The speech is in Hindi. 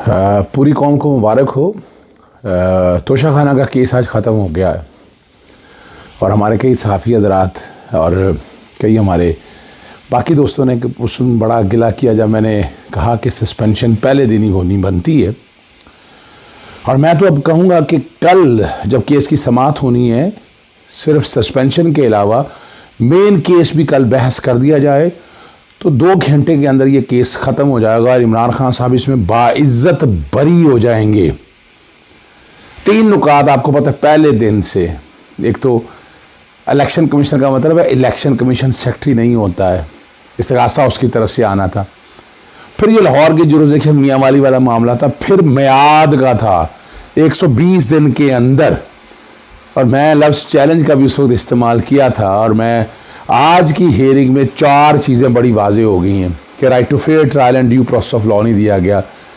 पूरी कौम को मुबारक हो। तोशा खाना का केस आज ख़त्म हो गया है और हमारे कई सहाफ़ी हज़रात और कई हमारे बाकी दोस्तों ने उसमें बड़ा गिला किया जब मैंने कहा कि सस्पेंशन पहले दिन ही होनी बनती है। और मैं तो अब कहूँगा कि कल जब केस की समाअत होनी है, सिर्फ सस्पेंशन के अलावा मेन केस भी कल बहस कर दिया जाए तो 2 घंटे के अंदर ये केस ख़त्म हो जाएगा और इमरान खान साहब इसमें बाइज्जत बरी हो जाएंगे। 3 नुकात आपको पता है पहले दिन से। एक तो इलेक्शन कमीशन का मतलब है इलेक्शन कमीशन सेक्रेटरी नहीं होता है, इस्तगासा उसकी तरफ से आना था। फिर ये लाहौर की जुरिसडिक्शन मियां वाली वाला मामला था, फिर मियाद का था 120 दिन के अंदर। और मैं लफ्ज़ चैलेंज का भी उस वक्त इस्तेमाल किया था। और मैं आज की हेयरिंग में 4 चीज़ें बड़ी वाज़ेह हो गई हैं कि right to fair trial and due process of law नहीं दिया गया,